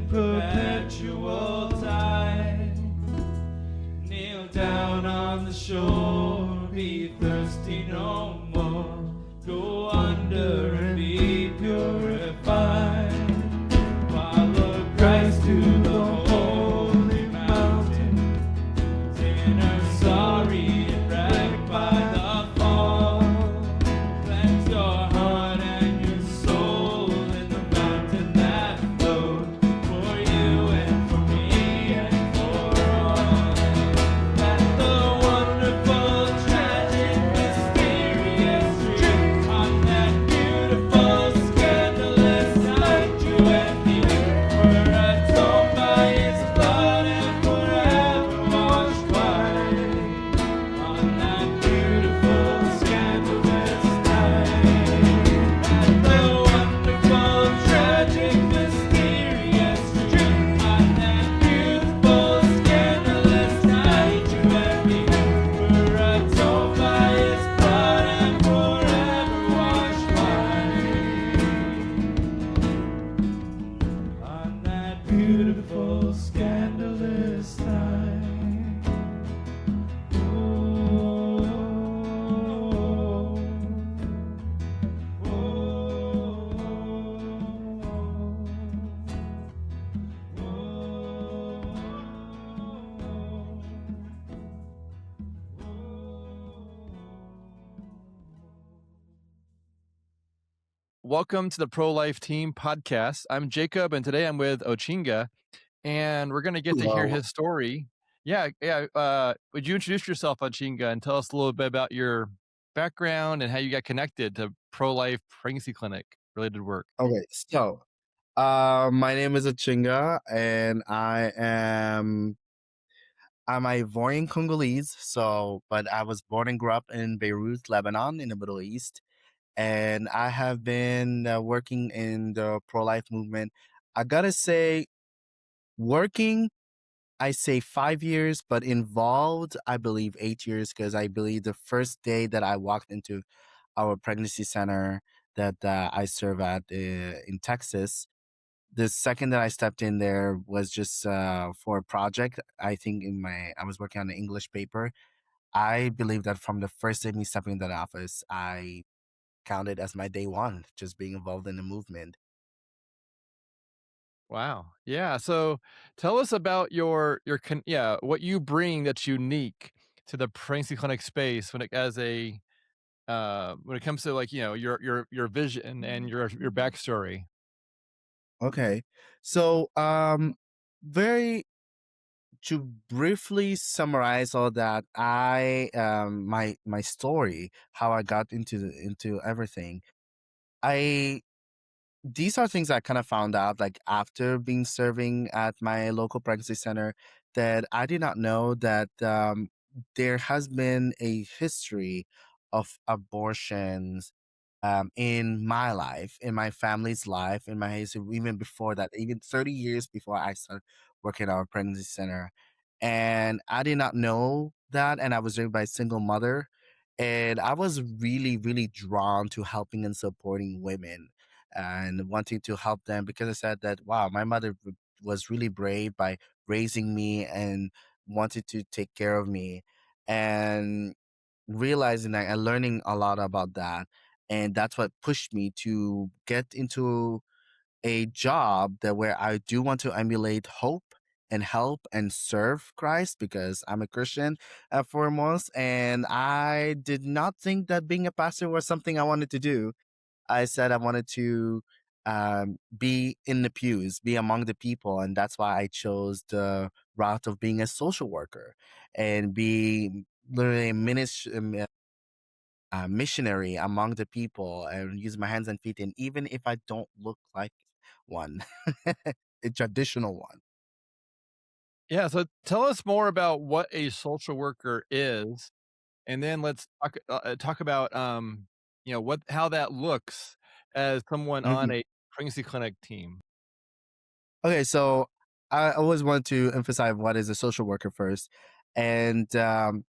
perpetual tide. Kneel down on the shore, be thirsty no more. Go under and be purified. Follow Christ to the holy mountain. Sinners sorry and wrecked by the fall. Cleanse your heart and your soul in the mountain that flowed for you and for me and for all. Let the wonderful, tragic, mysterious truth on that beautiful, scandalous night you and me were atoned by His blood and forever washed white. On that beautiful, scandalous night, let the wonderful, tragic, mysterious truth on that beautiful, scandalous night you and me were atoned by His blood and forever washed white. On that beautiful, scandalous night. Welcome to the Pro Life Team podcast. I'm Jacob, and today I'm with Ochinga, and we're going to get to hear Hello. his story. Would you introduce yourself, Ochinga, and tell us a little bit about your background and how you got connected to Pro Life Pregnancy Clinic related work? Okay, so my name is Achinga, and I'm Ivorian Congolese. But I was born and grew up in Beirut, Lebanon, in the Middle East, and I have been working in the pro-life movement. I gotta say, working, I say 5 years, but involved, I believe 8 years, because I believe the first day that I walked into our pregnancy center that I serve at in Texas. The second that I stepped in there was just for a project. I think I was working on an English paper. I believe that from the first day me stepping in that office, I counted as my day one, just being involved in the movement. Wow. Yeah. So tell us about what you bring that's unique to the pregnancy clinic space when it comes to your vision and your backstory. Okay, so very to briefly summarize all that, my story, how I got into everything. I These are things I kind of found out like after being serving at my local pregnancy center, that I did not know that there has been a history of abortions in my life, in my family's life, in my history, even before that, even 30 years before I started working at our pregnancy center. And I did not know that. And I was raised by a single mother. And I was really, really drawn to helping and supporting women and wanting to help them, because I said that, wow, my mother was really brave by raising me and wanted to take care of me. And realizing that and learning a lot about that. And that's what pushed me to get into a job that where I do want to emulate hope and help and serve Christ, because I'm a Christian at foremost. And I did not think that being a pastor was something I wanted to do. I said I wanted to be in the pews, be among the people. And that's why I chose the route of being a social worker and be literally a missionary among the people and use my hands and feet. And even if I don't look like one, a traditional one. Yeah, so tell us more about what a social worker is, and then let's talk about, what how that looks as someone on Mhm. a pregnancy clinic team. Okay, so I always want to emphasize what is a social worker first. And a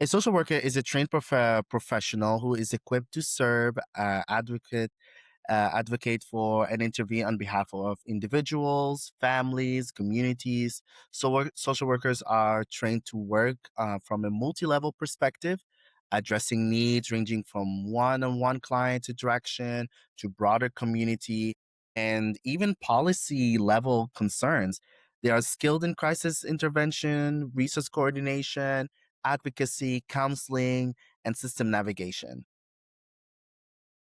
social worker is a trained professional who is equipped to serve, advocate, advocate for and intervene on behalf of individuals, families, communities. So, social workers are trained to work from a multi level perspective, addressing needs ranging from one on one client interaction to broader community and even policy level concerns. They are skilled in crisis intervention, resource coordination, advocacy, counseling, and system navigation.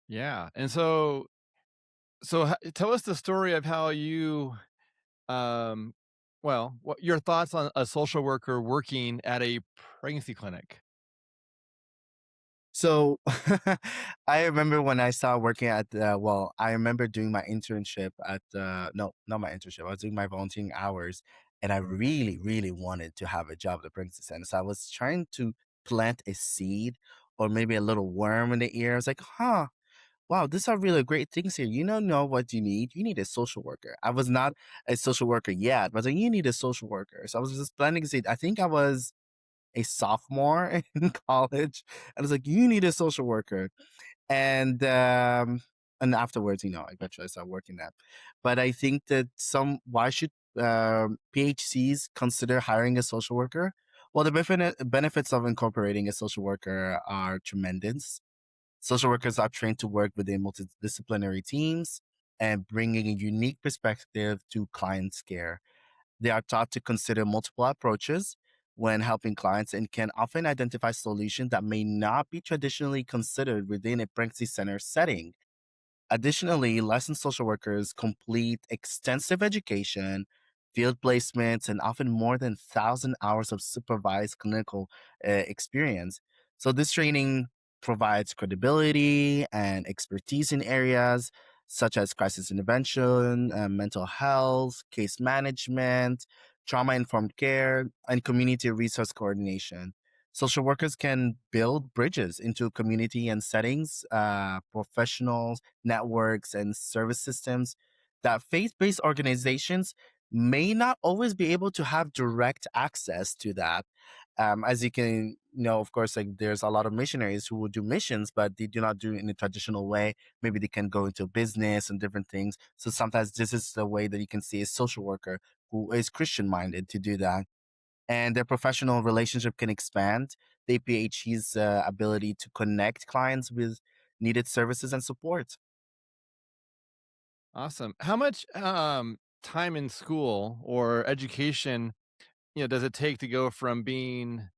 Yeah. And tell us the story of how you, um, well, what your thoughts on a social worker working at a pregnancy clinic. So I remember when I started working at I remember doing my internship at no, not my internship. I was doing my volunteering hours, and I really, really wanted to have a job at the pregnancy center. So I was trying to plant a seed or maybe a little worm in the ear. I was like, huh, wow, these are really great things here. You don't know what you need. You need a social worker. I was not a social worker yet, but I was like, you need a social worker. So I was just planting a seed. I think I was a sophomore in college. And I was like, you need a social worker. And and afterwards, eventually I started working that. But I think that why should PHCs consider hiring a social worker? Well, the benefits of incorporating a social worker are tremendous. Social workers are trained to work within multidisciplinary teams and bringing a unique perspective to clients' care. They are taught to consider multiple approaches when helping clients and can often identify solutions that may not be traditionally considered within a pregnancy center setting. Additionally, licensed social workers complete extensive education, field placements, and often more than 1,000 hours of supervised clinical experience. So, this training provides credibility and expertise in areas such as crisis intervention, mental health, case management, trauma informed care, and community resource coordination. Social workers can build bridges into community and settings, professionals networks, and service systems that faith based organizations may not always be able to have direct access to that. As you can know, of course, like there's a lot of missionaries who will do missions, but they do not do it in a traditional way. Maybe they can go into business and different things. So sometimes this is the way that you can see a social worker who is Christian minded to do that, and their professional relationship can expand the PHE's ability to connect clients with needed services and support. Awesome. How much time in school or education, does it take to go from being,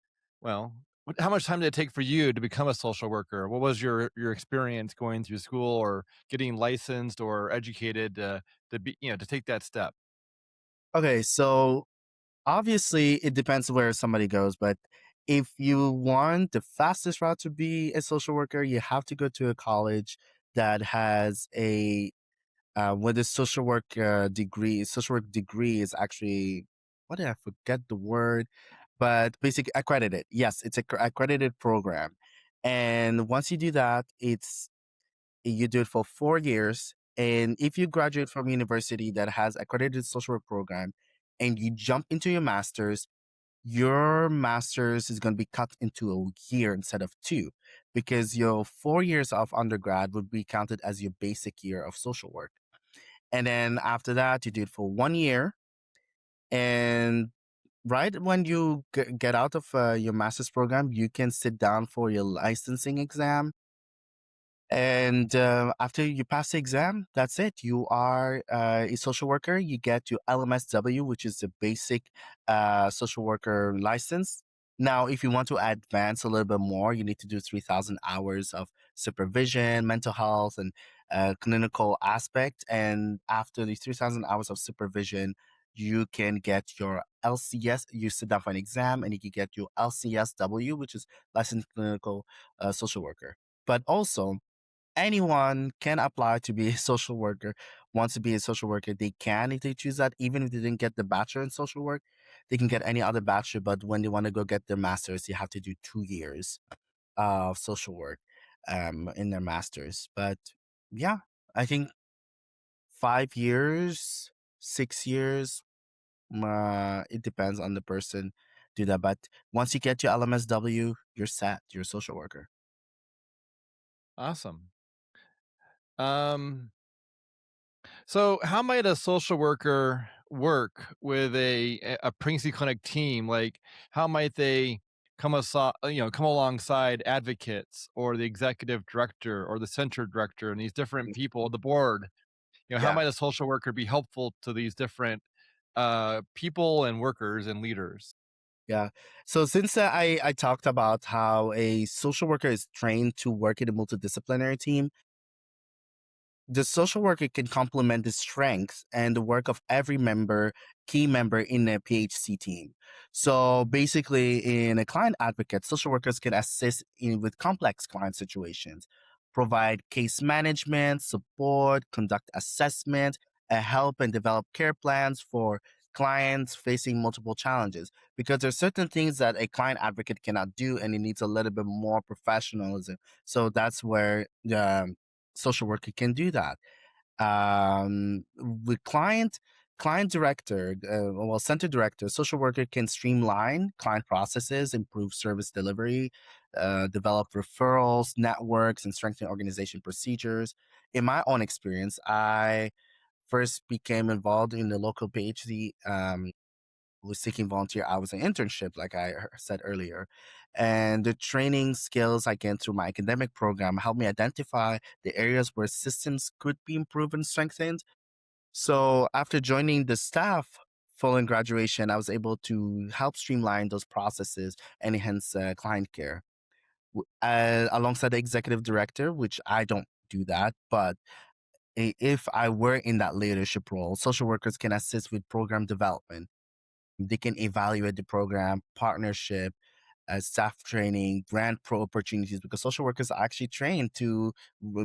well, how much time did it take for you to become a social worker? What was your experience going through school or getting licensed or educated to be, to take that step? Okay, so obviously it depends where somebody goes, but if you want the fastest route to be a social worker, you have to go to a college that has a with a social work degree. Social work degree is actually, what did I forget the word? But basically accredited. Yes, it's a accredited program, and once you do that, you do it for 4 years. And if you graduate from university that has accredited social work program, and you jump into your master's is going to be cut into a year instead of two, because your 4 years of undergrad would be counted as your basic year of social work. And then after that, you do it for 1 year. And right when you get out of your master's program, you can sit down for your licensing exam, and after you pass the exam, that's it. You are a social worker. You get your LMSW, which is the basic social worker license. Now, if you want to advance a little bit more, you need to do 3,000 hours of supervision, mental health, and clinical aspect. And after the 3,000 hours of supervision, you can get your LCS. You sit down for an exam, and you can get your LCSW, which is licensed clinical social worker. But also, anyone can apply to be a social worker. Wants to be a social worker, they can if they choose that. Even if they didn't get the bachelor in social work, they can get any other bachelor. But when they want to go get their masters, you have to do 2 years of social work in their masters. But yeah, I think 5 years, 6 years, it depends on the person. Do that, but once you get your LMSW, you're set. You're a social worker. Awesome. Um, so how might a social worker work with a pregnancy clinic team? Like, how might they come alongside advocates or the executive director or the center director and these different people, the board? How Yeah. might a social worker be helpful to these different people and workers and leaders? Yeah. So since I talked about how a social worker is trained to work in a multidisciplinary team, the social worker can complement the strengths and the work of every key member in a PHC team. So basically, in a client advocate, social workers can assist with complex client situations, provide case management, support, conduct assessment, help and develop care plans for clients facing multiple challenges. Because there's certain things that a client advocate cannot do, and it needs a little bit more professionalism. So that's where the social worker can do that. With client director, well, center director, social worker can streamline client processes, improve service delivery, develop referrals, networks, and strengthen organization procedures. In my own experience, I first became involved in the local PhD was seeking volunteer hours and internship, like I said earlier. And the training skills I gained through my academic program helped me identify the areas where systems could be improved and strengthened. So after joining the staff following graduation, I was able to help streamline those processes and enhance client care. Alongside the executive director, which I don't do that, but if I were in that leadership role, social workers can assist with program development. They can evaluate the program, partnership, staff training, grant pro opportunities, because social workers are actually trained to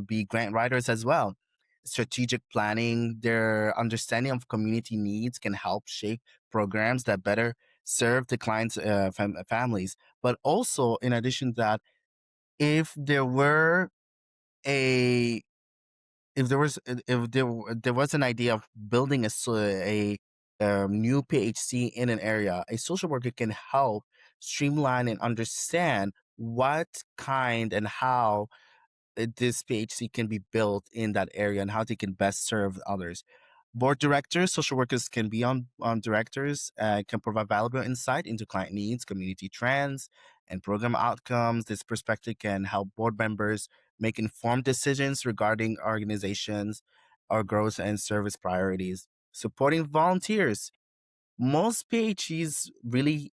be grant writers as well. Strategic planning, their understanding of community needs can help shape programs that better serve the clients' families. But also, in addition to that, if there were a if there was an idea of building a new PHC in an area, a social worker can help streamline and understand what kind and how this PHC can be built in that area and how they can best serve others. Board directors, social workers can be on directors, can provide valuable insight into client needs, community trends, and program outcomes. This perspective can help board members make informed decisions regarding organizations, our growth and service priorities. Supporting volunteers. Most PHEs really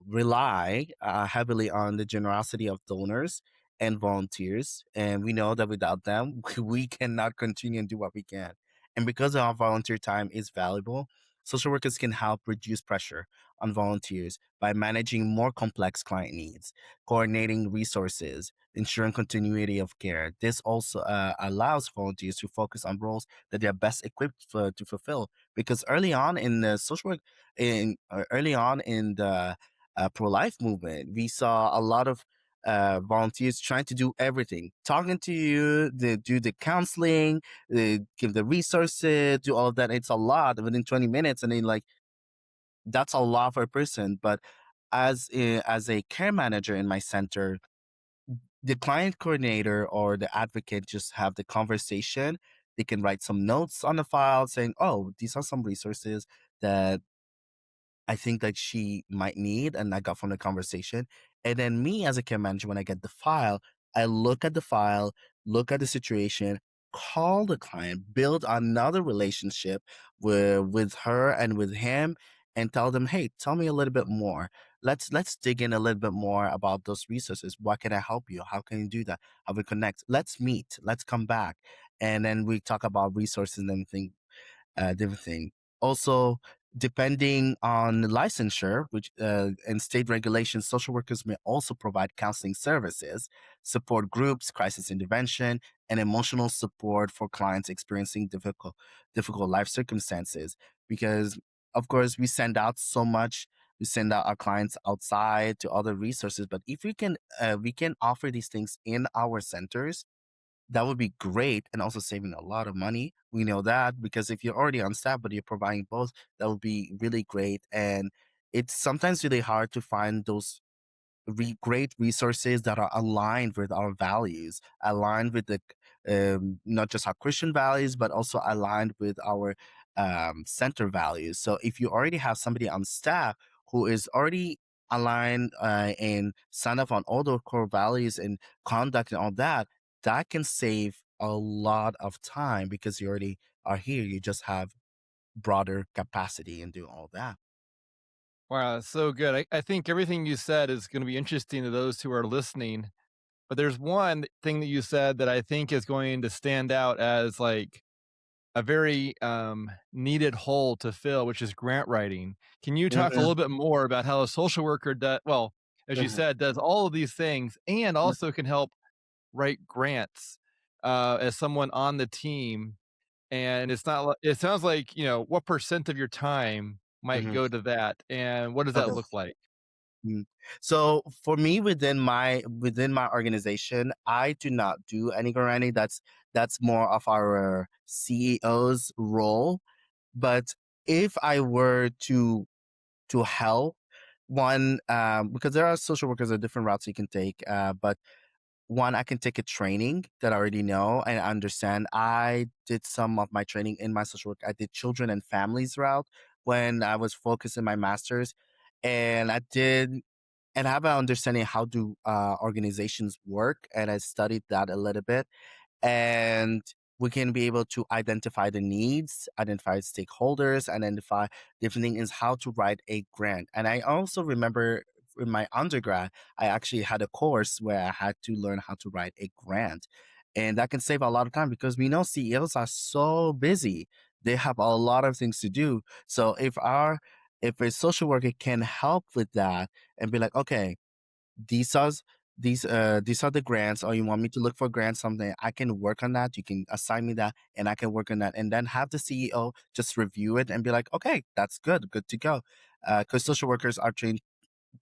rely heavily on the generosity of donors and volunteers. And we know that without them, we cannot continue and do what we can. And because our volunteer time is valuable, social workers can help reduce pressure on volunteers by managing more complex client needs, coordinating resources, ensuring continuity of care. This also allows volunteers to focus on roles that they are best equipped to fulfill. Because early on in the social work, early on in the pro-life movement, we saw a lot of volunteers trying to do everything, talking to you, they do the counseling, they give the resources, do all of that. It's a lot within 20 minutes, and then like that's a lot for a person. But as a care manager in my center, the client coordinator or the advocate just have the conversation. They can write some notes on the file saying, "Oh, these are some resources that I think that she might need," and I got from the conversation. And then me as a care manager, when I get the file, I look at the file, look at the situation, call the client, build another relationship with her and with him, and tell them, "Hey, tell me a little bit more. Let's dig in a little bit more about those resources. What can I help you? How can you do that? How we connect? Let's meet. Let's come back." And then we talk about resources and everything different thing. Also, depending on licensure, which and state regulations, social workers may also provide counseling services, support groups, crisis intervention, and emotional support for clients experiencing difficult life circumstances. Because, of course, we send out so much. We send out our clients outside to other resources, but if we can offer these things in our centers, that would be great, and also saving a lot of money. We know that because if you're already on staff, but you're providing both, that would be really great. And it's sometimes really hard to find those great resources that are aligned with our values, aligned with not just our Christian values, but also aligned with our center values. So if you already have somebody on staff who is already aligned and sign up on all the core values and conduct and all that, that can save a lot of time because you already are here. You just have broader capacity and do all that. Wow, that's so good. I think everything you said is going to be interesting to those who are listening. But there's one thing that you said that I think is going to stand out as like a very needed hole to fill, which is grant writing. Can you talk a Mhm, little bit more about how a social worker does, well, as you mhm, said, does all of these things and mhm, also can help write grants as someone on the team? And it's not, it sounds like, what percent of your time might mhm. go to that? And what does that Okay. look like? Mm. So for me within my organization, I do not do any grinding. That's more of our CEO's role. But if I were to help one, because there are social workers, there are different routes you can take. But one, I can take a training that I already know and understand. I did some of my training in my social work. I did children and families route when I was focused in my master's, and I have an understanding how do organizations work, and I studied that a little bit, and we can be able to identify the needs, identify stakeholders, identify different things, how to write a grant. And I also remember in my undergrad, I actually had a course where I had to learn how to write a grant. And that can save a lot of time because we know CEOs are so busy. They have a lot of things to do. So if a social worker can help with that and be like, okay, these are these are the grants, or you want me to look for grants, something I can work on that. You can assign me that and I can work on that, and then have the CEO just review it and be like, okay, that's good to go. Because social workers are trained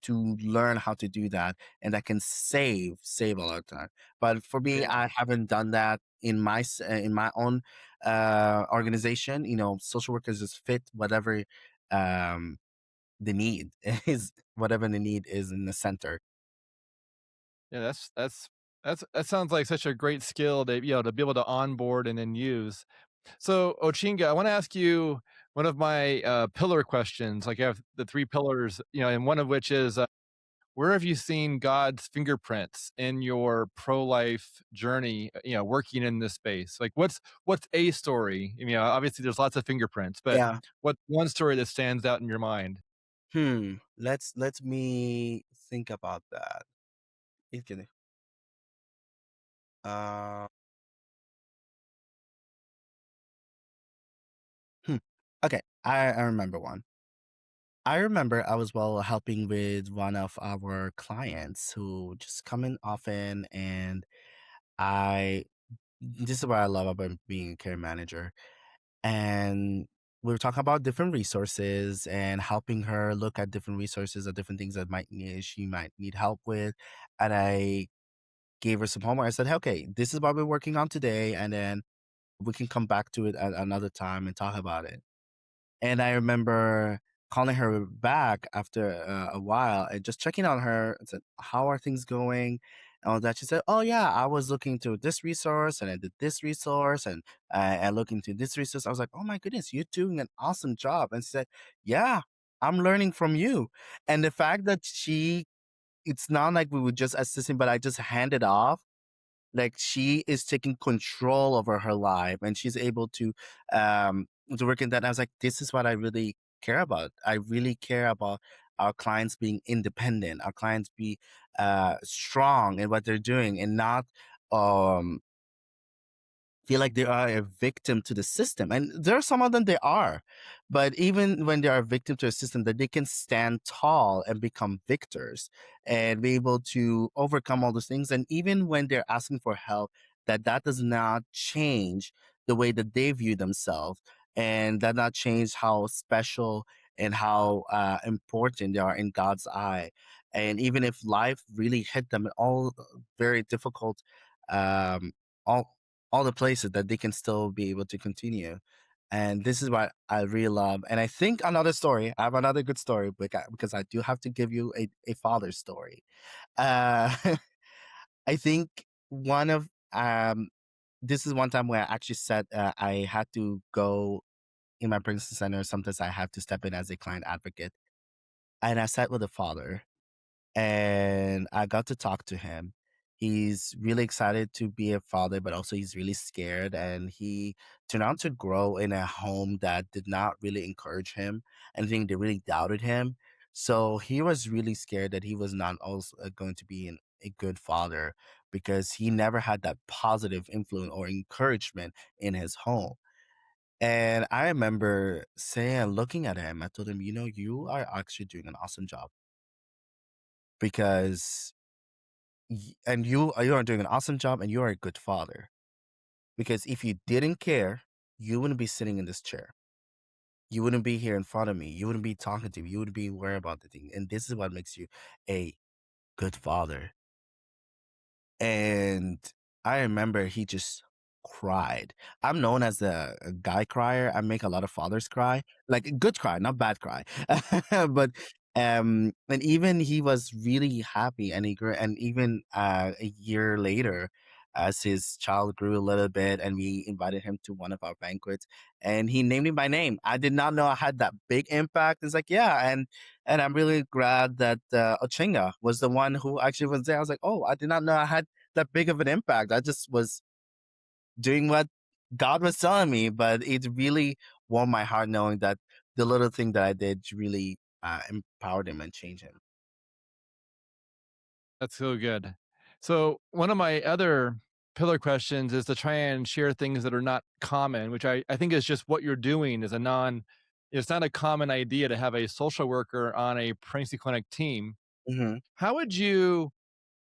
to learn how to do that, and that can save a lot of time. But for me, Yeah. I haven't done that in my own organization. Social workers just fit whatever um the need is, whatever the need is in the center. Yeah, that sounds like such a great skill to, to be able to onboard and then use. So, Ochinga, I want to ask you one of my pillar questions. Like, I have the three pillars, and one of which is, where have you seen God's fingerprints in your pro-life journey? Working in this space. Like, what's a story? Obviously, there's lots of fingerprints, but Yeah. what's one story that stands out in your mind? Let me think about that. It can uh hmm. Okay, I remember one. I remember I was helping with one of our clients who just come in often, and I this is what I love about being a care manager. And we were talking about different resources and helping her look at different resources or different things that she might need help with. And I gave her some homework. I said, "Hey, okay, this is what we're working on today, and then we can come back to it at another time and talk about it." And I remember calling her back after a while and just checking on her and said, "How are things going?" And all that. She said, "Oh yeah, I was looking to this resource and I did this resource and I looked into this resource." I was like, "Oh my goodness, you're doing an awesome job." And she said, "Yeah, I'm learning from you." And the fact that it's not like we were just assisting, but I just handed off, like, she is taking control over her life and she's able to work in that. I was like, this is what I really care about. I really care about our clients being independent, our clients be strong in what they're doing, and not um feel like they are a victim to the system. And there are some of them they are. But even when they are a victim to a system, that they can stand tall and become victors and be able to overcome all those things. And even when they're asking for help, that does not change the way that they view themselves, and that not change how special and how important they are in God's eye. And even if life really hit them all very difficult, um, all all the places, that they can still be able to continue. And this is what I really love. And I think another story, I have another good story, because I do have to give you a father story. Uh, I think one of this is one time where I actually said I had to go in my pregnancy center. Sometimes I have to step in as a client advocate, and I sat with the father and I got to talk to him. He's really excited to be a father, but also he's really scared. And he turned out to grow in a home that did not really encourage him. And I think they really doubted him. So he was really scared that he was not also going to be a good father because he never had that positive influence or encouragement in his home. And I remember saying, looking at him, I told him, you know, you are actually doing an awesome job because and you are doing an awesome job and you are a good father because if you didn't care you wouldn't be sitting in this chair, you wouldn't be here in front of me, you wouldn't be talking to me, you wouldn't be worried about the thing, and this is what makes you a good father. And I remember he just cried. I'm known as a guy crier. I make a lot of fathers cry, like a good cry, not bad cry. But and even he was really happy, and he grew. And even a year later, as his child grew a little bit, and we invited him to one of our banquets, and he named me by name. I did not know I had that big impact. It's like, yeah, and I'm really glad that Ochenga was the one who actually was there. I was like, oh, I did not know I had that big of an impact. I just was doing what God was telling me, but it really warmed my heart knowing that the little thing that I did really empowered him and changed him. That's so good. So one of my other pillar questions is to try and share things that are not common, which I think is just what you're doing is a non it's not a common idea to have a social worker on a pregnancy clinic team. Hmm. How would you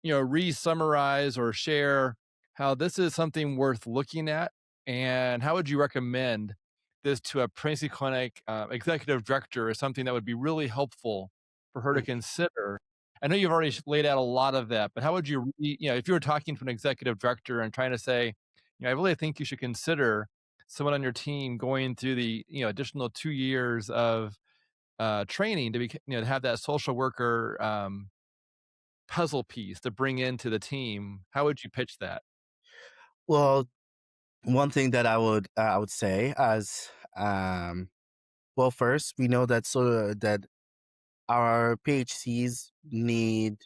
re-summarize or share how this is something worth looking at, and how would you recommend this to a pregnancy clinic executive director as something that would be really helpful for her to consider? I know you've already laid out a lot of that, but how would if you were talking to an executive director and trying to say, I really think you should consider someone on your team going through the additional 2 years of training to be to have that social worker puzzle piece to bring into the team, how would you pitch that? Well, one thing that I would say as well, first we know that that our PHCs need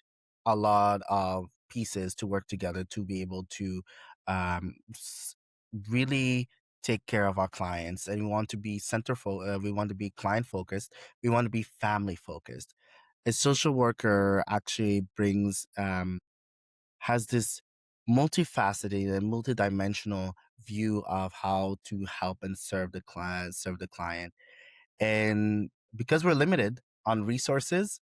a lot of pieces to work together to be able to um, s- really take care of our clients. And we want to be we want to be client focused. We want to be family focused. A social worker actually has this multifaceted and multidimensional view of how to help and serve the client. And because we're limited on resources,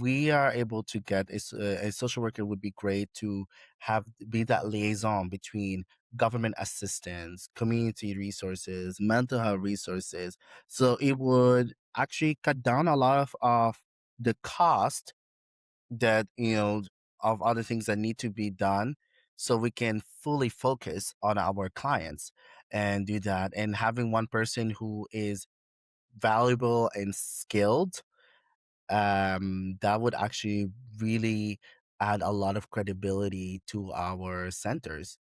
we are able to get a social worker would be great to have be that liaison between government assistance, community resources, mental health resources. So it would actually cut down a lot of the cost that of other things that need to be done so we can fully focus on our clients and do that. And having one person who is valuable and skilled, that would actually really add a lot of credibility to our centers.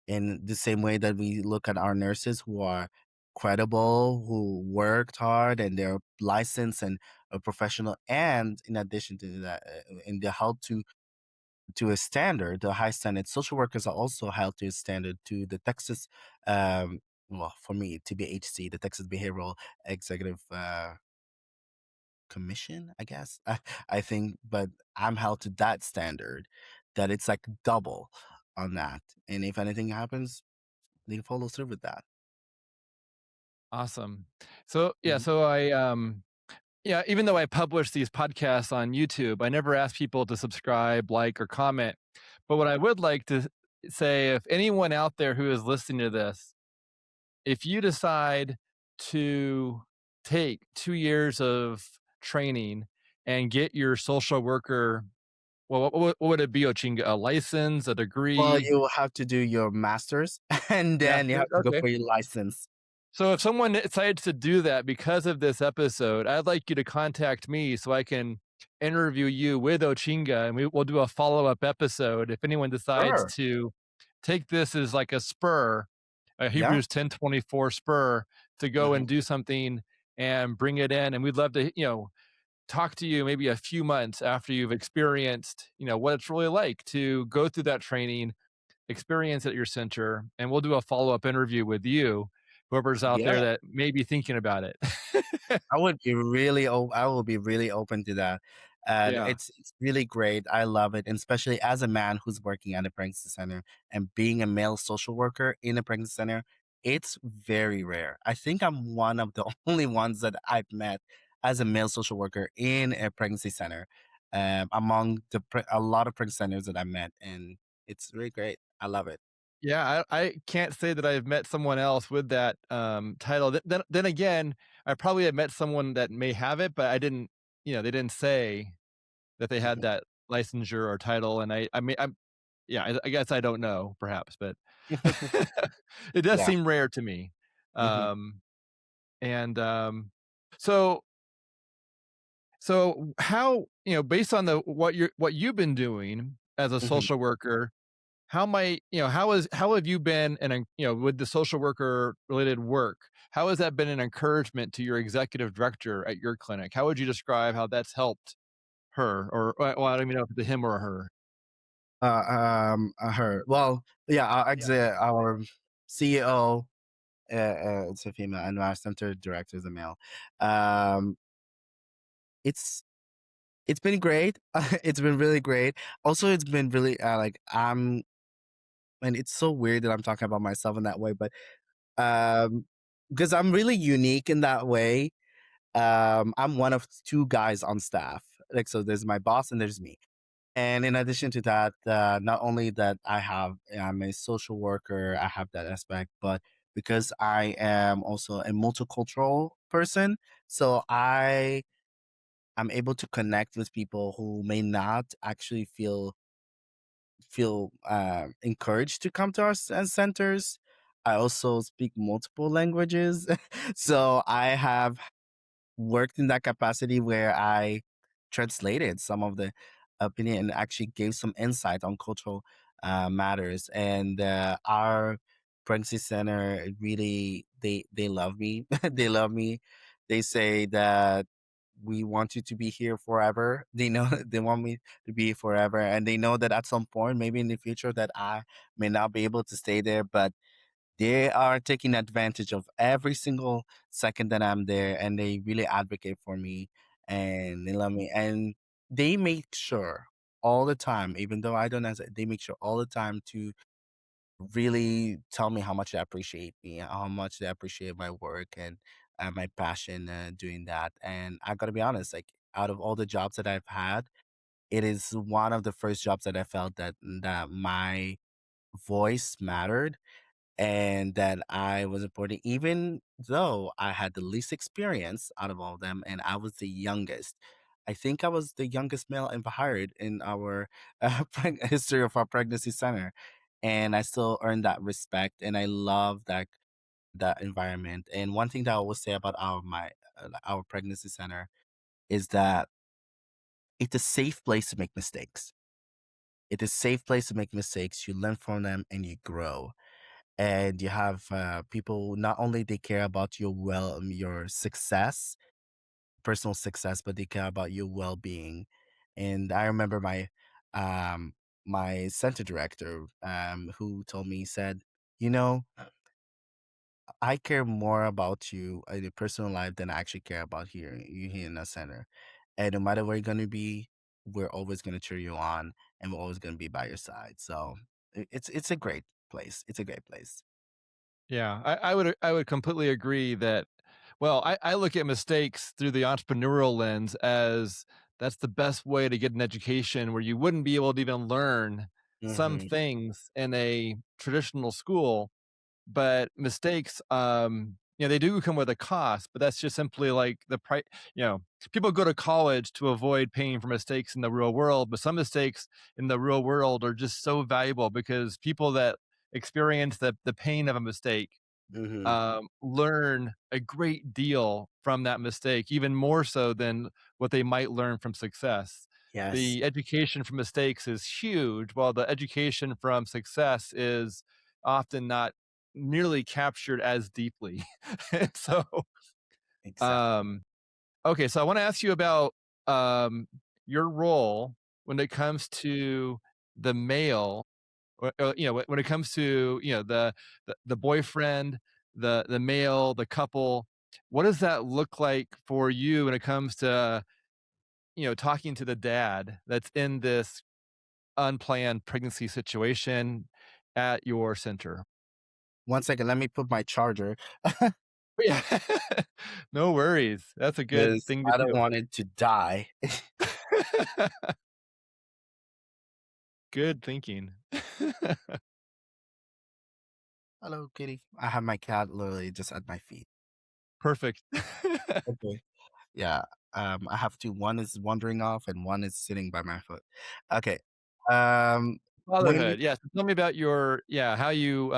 In the same way that we look at our nurses who are credible, who worked hard, and they're licensed and a professional, and in addition to that, and they're held to a standard, a high standard. Social workers are also held to a standard to the Texas, well, for me, TBHC, the Texas Behavioral Executive Commission, I guess. I think, but I'm held to that standard that it's like double on that. And if anything happens, they follow through with that. Awesome. So, yeah, Mhm. so yeah, even though I publish these podcasts on YouTube, I never ask people to subscribe, like, or comment. But what I would like to say, if anyone out there who is listening to this, if you decide to take 2 years of training and get your social worker, well, what would it be, Ochinga? A license, a Well, degree? you will have to do your master's and then you Masters? have to go Okay. for your license. So if someone decides to do that because of this episode, I'd like you to contact me so I can interview you with Ochinga, and we'll do a follow-up episode if anyone decides Sure. to take this as like a spur, a Yeah. Hebrews 10:24 spur to go Hmm. and do something and bring it in. And we'd love to, talk to you maybe a few months after you've experienced, what it's really like to go through that training, experience at your center, and we'll do a follow-up interview with you, whoever's out Yeah. there that may be thinking about it. I will be really open to that. And Yeah. it's really great. I love it. And especially as a man who's working at a pregnancy center and being a male social worker in a pregnancy center, it's very rare. I think I'm one of the only ones that I've met as a male social worker in a pregnancy center, among a lot of pregnancy centers that I met. And it's really great. I love it. Yeah, I can't say that I've met someone else with that, title. Then again, I probably have met someone that may have it, but I didn't they didn't say that they had Hmm. that licensure or title, and I mean, yeah, I guess I don't know, perhaps, but it does Yeah. seem rare to me. Hmm. Um, and, so how based on the what you've been doing as a Hmm. social worker, how have you been with the social worker related work? How has that been an encouragement to your executive director at your clinic? How would you describe how that's helped her or well, I don't even know if it's a him or a her. Her. Well, yeah, our CEO, it's a female, and our center director is a male. Um, it's it's been great. It's been really great. Also, it's been really like and it's so weird that I'm talking about myself in that way, but um, because I'm really unique in that way. I'm one of two guys on staff. Like, so there's my boss and there's me. And in addition to that, not only that I'm a social worker, I have that aspect, but because I am also a multicultural person, so I'm able to connect with people who may not actually feel encouraged to come to our centers. I also speak multiple languages, so I have worked in that capacity where I translated some of the opinion and actually gave some insight on cultural matters. And our pregnancy center really they love me. They love me. They say that we want you to be here forever. They know they want me to be forever, and they know that at some point, maybe in the future, that I may not be able to stay there, but they are taking advantage of every single second that I'm there, and they really advocate for me, and they love me, and they make sure all the time, even though I don't answer, they make sure all the time to really tell me how much they appreciate me, how much they appreciate my work and my passion doing that. And I gotta be honest, like out of all the jobs that I've had, it is one of the first jobs that I felt that my voice mattered and that I was important, even though I had the least experience out of all of them, and I was the youngest. I think I was the youngest male ever hired in our history of our pregnancy center, and I still earned that respect, and I love that environment. And one thing that I will say about our pregnancy center is that it's a safe place to make mistakes. It's a safe place to make mistakes. You learn from them and you grow, and you have people not only they care about your success, personal success, but they care about your well-being. And I remember um my center director who told me, he said, you know, I care more about you in your personal life than I actually care about you here in the center, and no matter where you're going to be, we're always going to cheer you on, and we're always going to be by your side. So it's a great place. It's a great place. Yeah, I would completely agree that well, I look at mistakes through the entrepreneurial lens as that's the best way to get an education where you wouldn't be able to even learn some Hmm. things in a traditional school, but mistakes, they do come with a cost, but that's just simply like the price. People go to college to avoid paying for mistakes in the real world, but some mistakes in the real world are just so valuable because people that experience the pain of a mistake Hmm. learn a great deal from that mistake, even more so than what they might learn from success. Yes, the education from mistakes is huge, while the education from success is often not nearly captured as deeply. And so, exactly. um, okay, so I want to ask you about um, your role when it comes to the male, when it comes to the boyfriend, the male, the couple. What does that look like for you when it comes to talking to the dad that's in this unplanned pregnancy situation at your center? One second, let me put my charger Yeah, no worries. That's a good because thing to I don't do. want it to die. Good thinking. Hello, kitty. I have my cat literally just at my feet. Perfect. Okay. Yeah. I have two. One is wandering off, and one is sitting by my foot. Okay. Um, when you Fatherhood, yes. Tell me about how you,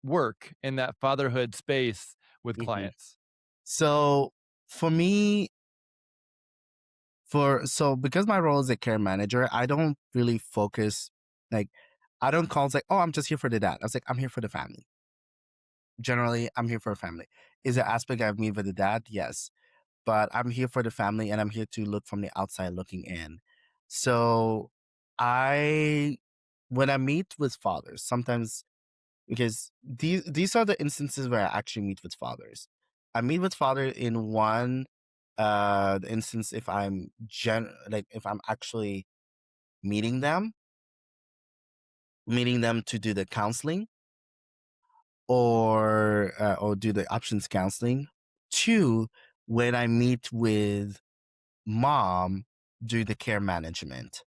work in that fatherhood space with Mhm. clients. So for me, because my role as a care manager, I don't really focus like I don't call it's like, oh, I'm just here for the dad. I was like, I'm here for the family. Generally, I'm here for a family. Is there aspect I meet with the dad? Yes. But I'm here for the family and I'm here to look from the outside looking in. So I when I meet with fathers, sometimes because these are the instances where I actually meet with fathers. I meet with father in one instance if if I'm actually meeting them to do the counseling or do the options counseling. Two, when I meet with mom, do the care management.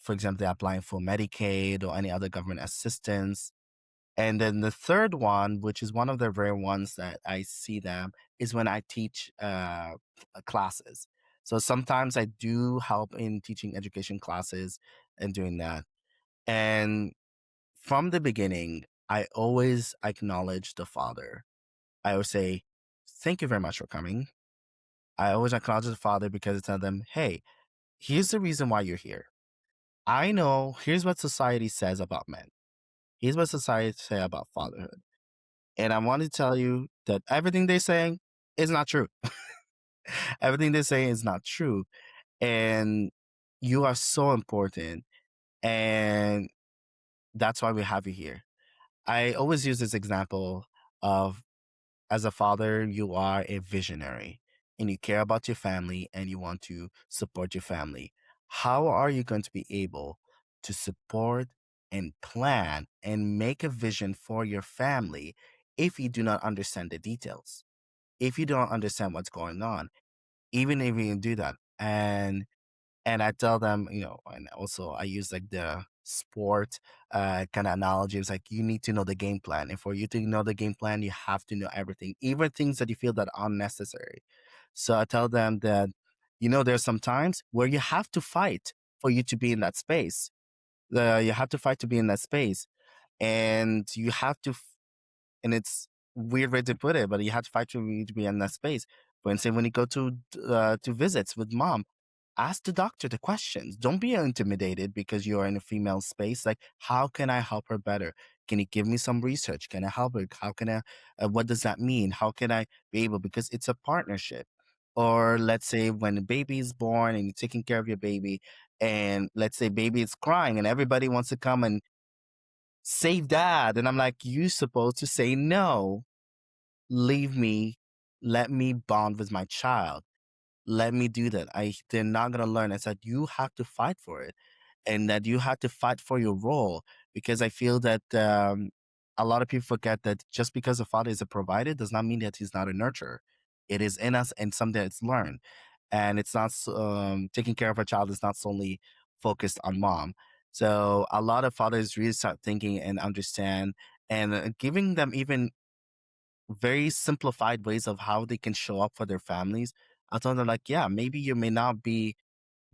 For example, they're applying for Medicaid or any other government assistance. And then the third one, which is one of the rare ones that I see them, is when I teach classes. So sometimes I do help in teaching education classes and doing that. And from the beginning, I always acknowledge the father. I always say, thank you very much for coming. I always acknowledge the father because I tell them, hey, here's the reason why you're here. I know, here's what society says about men. Here's what society says about fatherhood. And I want to tell you that everything they're saying is not true. Everything they're saying is not true. And you are so important. And that's why we have you here. I always use this example of as a father, you are a visionary and you care about your family and you want to support your family. How are you going to be able to support and plan and make a vision for your family if you do not understand the details? If you don't understand what's going on, even if you can do that. And I tell them, and also I use like the sport kind of analogy. It's like you need to know the game plan. And for you to know the game plan, you have to know everything, even things that you feel that are unnecessary. So I tell them that, there's some times where you have to fight for you to be in that space. You have to fight to be in that space. And you have to and it's weird way to put it, but you have to fight to be in that space. For instance, when you go to visits with mom, ask the doctor the questions. Don't be intimidated because you're in a female space. Like, how can I help her better? Can you give me some research? Can I help her? How can I? What does that mean? How can I be able? Because it's a partnership. Or let's say when a baby is born and you're taking care of your baby, and let's say baby is crying and everybody wants to come and save dad. And I'm like, you supposed to say no. Leave me. Let me bond with my child. Let me do that. They're not gonna learn. I said you have to fight for it, and that you have to fight for your role because I feel that a lot of people forget that just because a father is a provider does not mean that he's not a nurturer. It is in us and something that's learned, and it's not taking care of a child is not solely focused on mom. So a lot of fathers really start thinking and understand and giving them even very simplified ways of how they can show up for their families. I told them like, yeah, maybe you may not be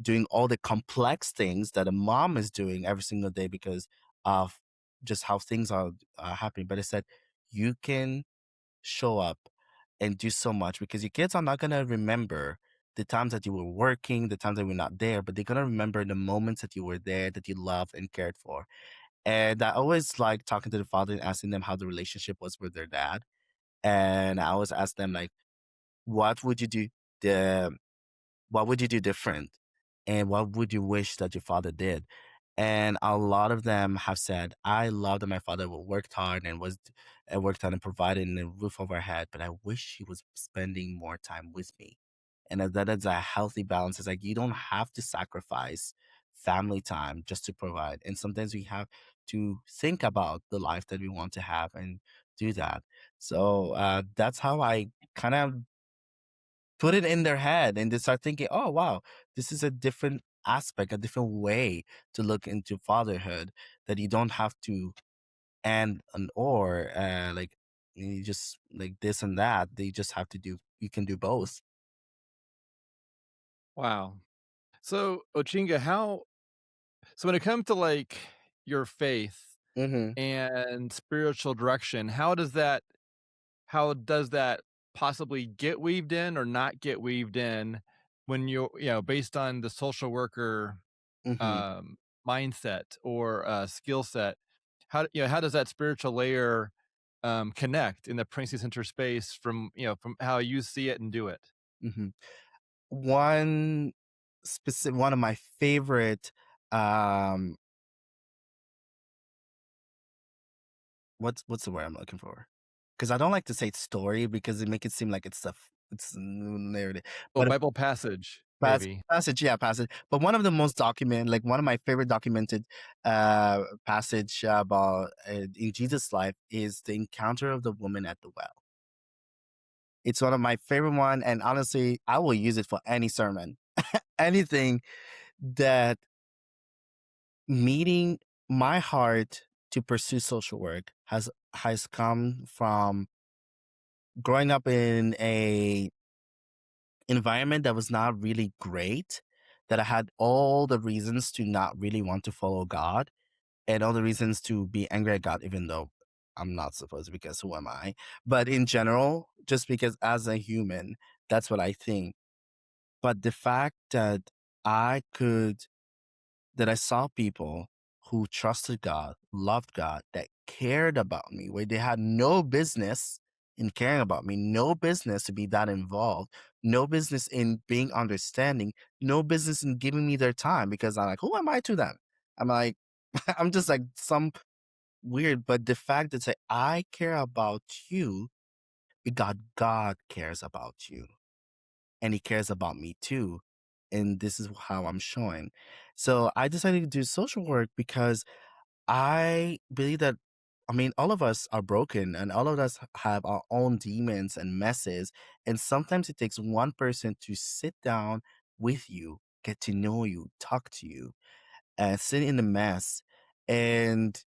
doing all the complex things that a mom is doing every single day because of just how things are happening. But I said you can show up and do so much because your kids are not going to remember the times that you were working, the times that you were not there, but they're gonna remember the moments that you were there, that you loved and cared for. And I always like talking to the father and asking them how the relationship was with their dad. And I always ask them like, what would you do? The what would you do different? And what would you wish that your father did? And a lot of them have said, I love that my father worked hard and worked hard and provided a roof over our head, but I wish he was spending more time with me. And that is a healthy balance. It's like you don't have to sacrifice family time just to provide. And sometimes we have to think about the life that we want to have and do that. So that's how I kind of put it in their head and they start thinking, oh, wow, this is a different aspect, a different way to look into fatherhood that you don't have to and an or like you just like this and that. They just have to do, you can do both. Wow. So, Ochinga, how so when it comes to like your faith Hmm. and spiritual direction, how does that possibly get weaved in or not get weaved in when based on the social worker Hmm. um mindset or skill set? How does that spiritual layer connect in the pregnancy center space from how you see it and do it? Hmm. One one of my favorite, um, what's the word I'm looking for? Because I don't like to say story because it make it seem like it's stuff. It's narrative, Oh, but Bible passage, maybe. Passage, yeah, passage. But one of the most documented, like one of my favorite documented passage about in Jesus' life is the encounter of the woman at the well. It's one of my favorite one, and honestly, I will use it for any sermon, anything that meeting my heart to pursue social work has come from growing up in a environment that was not really great, that I had all the reasons to not really want to follow God and all the reasons to be angry at God, even though I'm not supposed to, because who am I? But in general, just because as a human, that's what I think. But the fact that I could that I saw people who trusted God, loved God, that cared about me, where they had no business in caring about me, no business to be that involved, no business in being understanding, no business in giving me their time because I'm like, who am I to them? I'm like, I'm just like some weird, but the fact that say, I care about you because God cares about you and he cares about me too. And this is how I'm showing. So I decided to do social work because I believe that, I mean, all of us are broken and all of us have our own demons and messes. And sometimes it takes one person to sit down with you, get to know you, talk to you, and sit in the mess and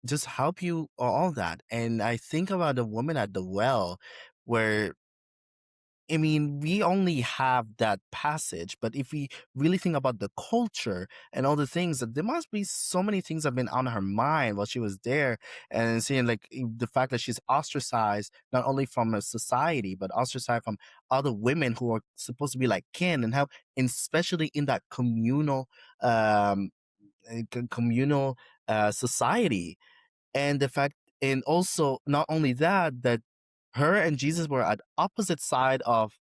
just help you all that. And I think about the woman at the well where I mean, we only have that passage, but if we really think about the culture and all the things, that there must be so many things that have been on her mind while she was there, and seeing like the fact that she's ostracized not only from a society but ostracized from other women who are supposed to be like kin and help, and especially in that um, communal society, and the fact, and also not only that, that her and Jesus were at opposite side of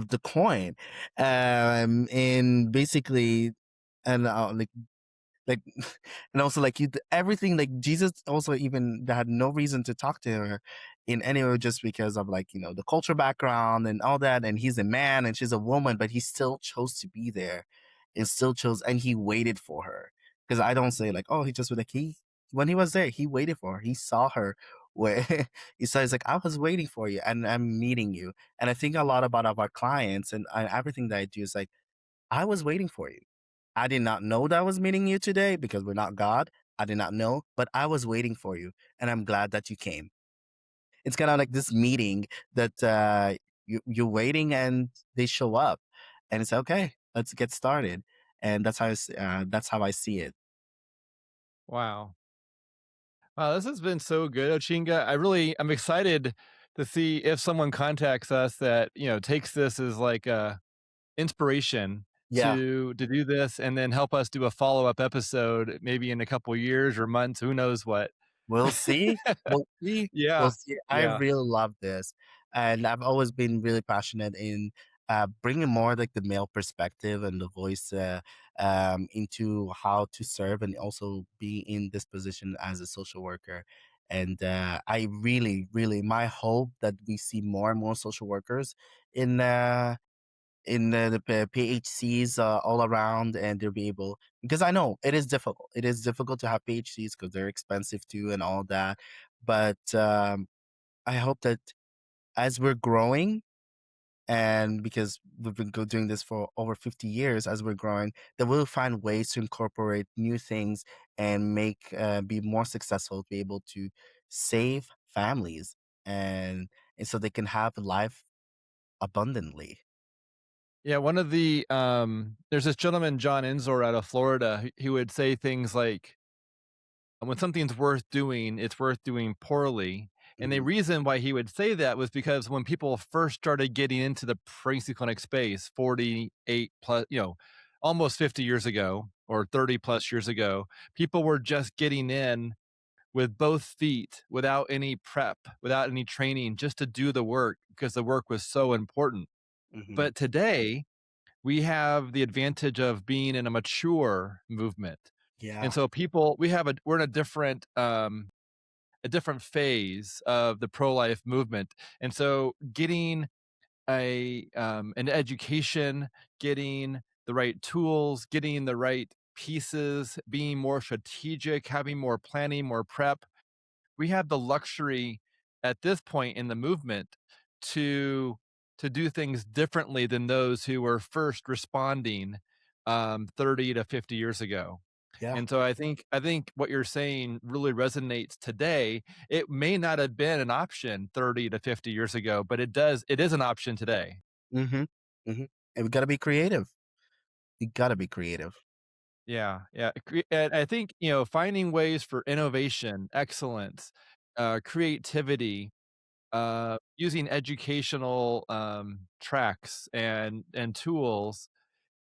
the coin, and basically, and like and also like everything, like Jesus also even had no reason to talk to her in any way, just because of like the culture background and all that, and he's a man and she's a woman, but he still chose to be there and still chose, and he waited for her. Because I don't say like, oh, he just was like, he when he was there he waited for her, he saw her where he says like, I was waiting for you and I'm meeting you. And I think a lot about of our clients and everything that I do is like, I was waiting for you. I did not know that I was meeting you today because we're not God. I did not know, but I was waiting for you, and I'm glad that you came. It's kind of like this meeting that you're waiting, and they show up, and it's okay. Let's get started, and that's how I see it. Wow. Wow, this has been so good, Ochinga. I'm excited to see if someone contacts us that, takes this as like a inspiration Yeah. to do this and then help us do a follow-up episode maybe in a couple years or months, who knows what. We'll see. We'll see. We'll Yeah. see. I Yeah. really love this, and I've always been really passionate in bringing more like the male perspective and the voice into how to serve and also be in this position as a social worker. And I really, really, my hope that we see more and more social workers in the PhCs all around, and they'll be able, because I know it is difficult. It is difficult to have PhDs because they're expensive too and all that. But I hope that as we're growing, and because we've been doing this for over 50 years, as we're growing, that we'll find ways to incorporate new things and make be more successful, be able to save families and so they can have life abundantly. Yeah, one of there's this gentleman, John Ensor out of Florida, he would say things like, when something's worth doing, it's worth doing poorly. And the Hmm. reason why he would say that was because when people first started getting into the pregnancy clinic space 48 plus, almost 50 years ago or 30 plus years ago, people were just getting in with both feet without any prep, without any training, just to do the work because the work was so important. Hmm. But today, we have the advantage of being in a mature movement. And Yeah. so we're in a different phase of the pro-life movement. And so getting an education, getting the right tools, getting the right pieces, being more strategic, having more planning, more prep, we have the luxury at this point in the movement to to do things differently than those who were first responding 30 to 50 years ago. Yeah. And so I think what you're saying really resonates today. It may not have been an option 30 to 50 years ago, but it is an option today. Mhm. Mhm. And we gotta be creative. We gotta be creative. Yeah, yeah. And I think, finding ways for innovation, excellence, creativity, using educational tracks and tools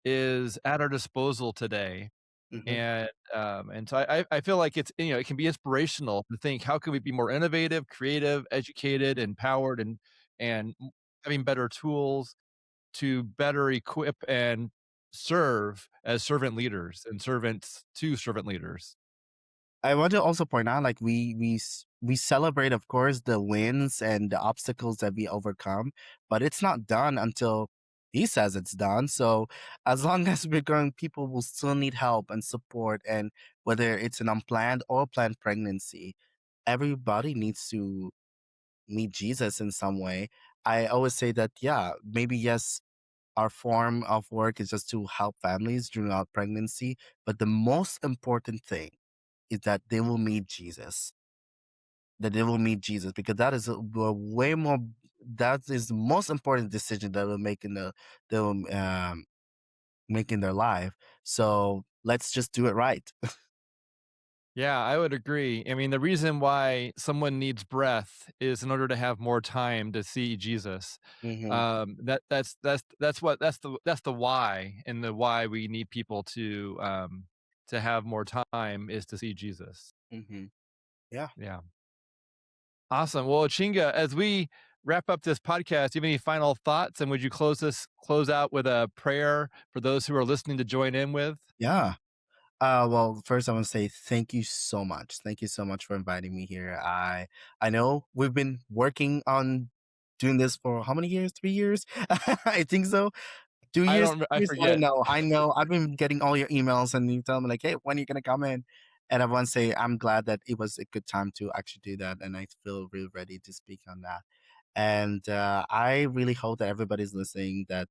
is at our disposal today. Mhm. And so I feel like it can be inspirational to think, how can we be more innovative, creative, educated, empowered, and having better tools to better equip and serve as servant leaders and servants to servant leaders. I want to also point out, like we celebrate, of course, the wins and the obstacles that we overcome, but it's not done until he says it's done. So as long as we're going, people will still need help and support, and whether it's an unplanned or planned pregnancy, everybody needs to meet Jesus in some way. I always say that, yeah, maybe yes, our form of work is just to help families during our pregnancy. But the most important thing is that they will meet Jesus. That they will meet Jesus, because that is a way more. That is the most important decision that will make in they will make in their life. So let's just do it right. Yeah, I would agree. I mean, the reason why someone needs breath is in order to have more time to see Jesus. Hmm. That's the why, and the why we need people to have more time is to see Jesus. Hmm. Yeah. Yeah. Awesome. Well, Chinga, as we wrap up this podcast, do you have any final thoughts? And would you close out with a prayer for those who are listening to join in with? Yeah. Well, first I want to say thank you so much. Thank you so much for inviting me here. I know we've been working on doing this for how many years? 3 years? I think so. 2 years? I Years? I don't forget. know. I know. I've been getting all your emails, and you tell me like, "Hey, when are you gonna come in?" And I want to say I'm glad that it was a good time to actually do that, and I feel really ready to speak on that. And I really hope that everybody's listening. That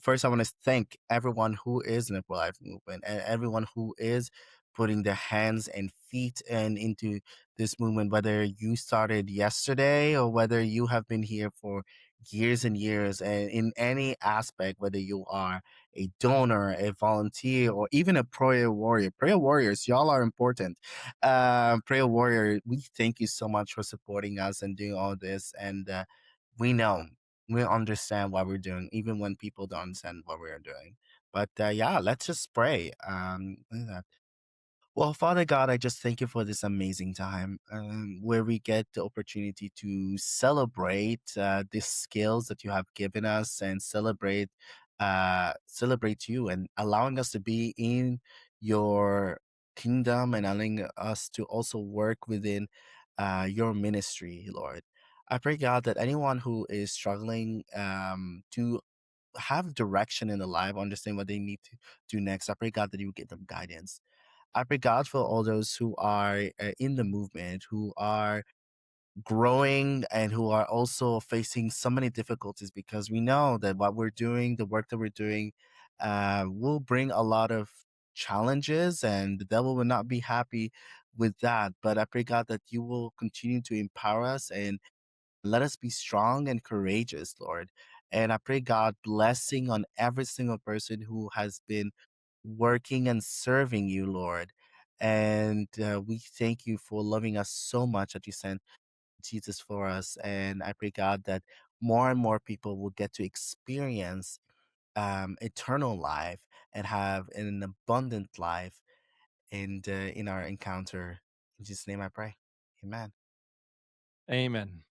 first, I want to thank everyone who is in the pro-life movement and everyone who is putting their hands and feet and into this movement, whether you started yesterday or whether you have been here for years and years, and in any aspect, whether you are a donor, a volunteer, or even a prayer warrior. Prayer warriors, y'all are important. Prayer warrior, we thank you so much for supporting us and doing all this. And we know, we understand what we're doing, even when people don't understand what we're doing. But yeah, let's just pray. Well, Father God, I just thank you for this amazing time where we get the opportunity to celebrate the skills that you have given us and celebrate you and allowing us to be in your kingdom and allowing us to also work within your ministry, Lord. I pray, God, that anyone who is struggling to have direction in the life, understand what they need to do next, I pray, God, that you would give them guidance. I pray God for all those who are in the movement, who are growing and who are also facing so many difficulties, because we know that what we're doing, the work that we're doing, will bring a lot of challenges, and the devil will not be happy with that. But I pray, God, that you will continue to empower us and let us be strong and courageous, Lord. And I pray, God, blessing on every single person who has been working and serving you, Lord. And we thank you for loving us so much that you sent Jesus for us. And I pray, God, that more and more people will get to experience eternal life and have an abundant life and in our encounter. In Jesus' name I pray. Amen. Amen.